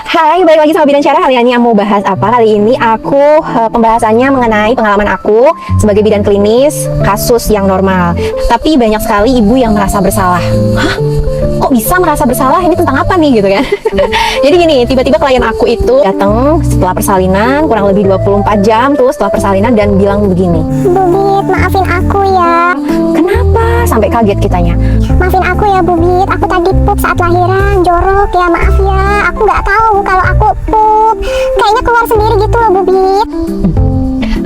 Hai, balik lagi sama Bidan Cara. Kali ini mau bahas apa? Kali ini aku pembahasannya mengenai pengalaman aku sebagai bidan klinis, kasus yang normal. Tapi banyak sekali ibu yang merasa bersalah. Hah? Kok bisa merasa bersalah? Ini tentang apa nih gitu kan? Jadi gini, tiba-tiba klien aku itu datang setelah persalinan kurang lebih 24 jam tuh setelah persalinan dan bilang begini. Bu Bit, maafin aku ya. Kenapa? Sampai kaget kitanya. Maafin aku ya Bu Bit, aku tadi pup saat lahiran, jorok ya, maaf ya. Aku nggak tahu kalau aku pup. Kayaknya keluar sendiri gitu loh Bu Bit.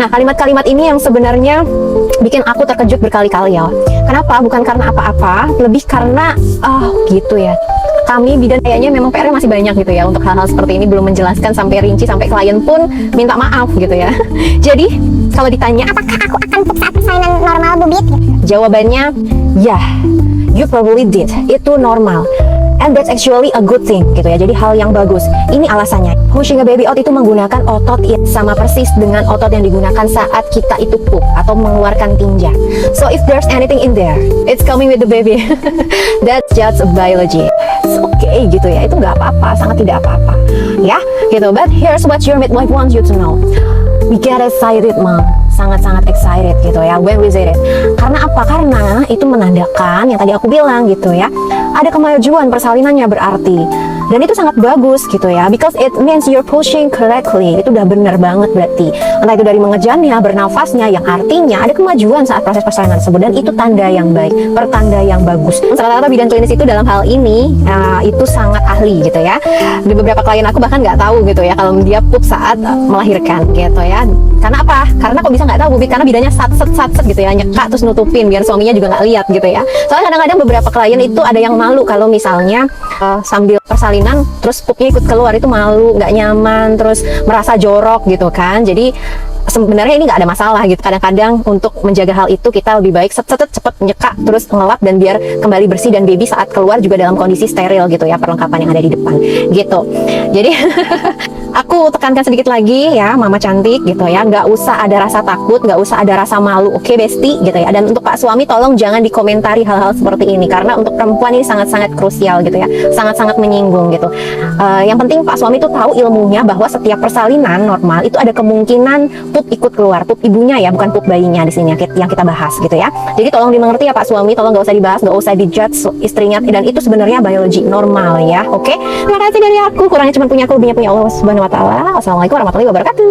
Nah, kalimat-kalimat ini yang sebenarnya bikin aku terkejut berkali-kali ya. Kenapa? Bukan karena apa-apa, lebih karena gitu ya. Kami bidan kayaknya memang PR-nya masih banyak gitu ya untuk hal-hal seperti ini, belum menjelaskan sampai rinci, sampai klien pun minta maaf gitu ya. Jadi, kalau ditanya Apakah aku akan pup saat persalinan normal Bu Bit? jawabannya, ya, you probably did. Itu normal. And that's actually a good thing gitu ya. Jadi hal yang bagus. Ini alasannya. Pushing a baby out itu menggunakan otot sama persis dengan otot yang digunakan saat kita itu pup atau mengeluarkan tinja. So if there's anything in there, it's coming with the baby. That's just biology. It's okay gitu ya. Itu nggak apa-apa, sangat tidak apa-apa. Ya, gitu. But here's what your midwife wants you to know. We get excited, Mom. Sangat-sangat excited gitu ya when we say it. Karena apa? Karena itu menandakan yang tadi aku bilang gitu ya, ada kemajuan persalinannya berarti. Dan itu sangat bagus gitu ya, because it means you're pushing correctly. Itu udah bener banget berarti. Entah itu dari mengejannya, bernafasnya, yang artinya ada kemajuan saat proses persalinan tersebut. Dan itu tanda yang baik, pertanda yang bagus. Rata-rata bidan klinis itu dalam hal ini itu sangat ahli gitu ya. Di beberapa klien aku bahkan nggak tahu gitu ya kalau dia pup saat melahirkan gitu ya. Karena apa? Karena kok bisa nggak tahu, Bu Bit? Karena bidannya satset gitu ya, nyeka terus nutupin biar suaminya juga nggak lihat gitu ya. Soalnya kadang-kadang beberapa klien itu ada yang malu kalau misalnya sambil persalinan terus pupnya ikut keluar, itu malu, nggak nyaman, terus merasa jorok gitu kan. Jadi sebenarnya ini nggak ada masalah gitu. Kadang-kadang untuk menjaga hal itu kita lebih baik cepet nyeka terus ngelap dan biar kembali bersih, dan baby saat keluar juga dalam kondisi steril gitu ya, perlengkapan yang ada di depan gitu. Jadi aku tekankan sedikit lagi ya, mama cantik gitu ya, nggak usah ada rasa takut, nggak usah ada rasa malu, oke besti gitu ya. Dan untuk Pak suami tolong jangan dikomentari hal-hal seperti ini, karena untuk perempuan ini sangat-sangat krusial gitu ya, sangat-sangat menyinggung gitu. Yang penting Pak suami tuh tahu ilmunya bahwa setiap persalinan normal itu ada kemungkinan pup ikut keluar, pup ibunya ya, bukan pup bayinya di sini yang kita bahas gitu ya. Jadi tolong dimengerti ya Pak suami, tolong nggak usah dibahas, nggak usah dijudge istrinya, dan itu sebenarnya biologi normal ya, oke? Terima kasih dari aku, kurangnya cuma punya aku, lebihnya punya Allah Subhanahu wa Ta'ala. Wassalamualaikum warahmatullahi wabarakatuh.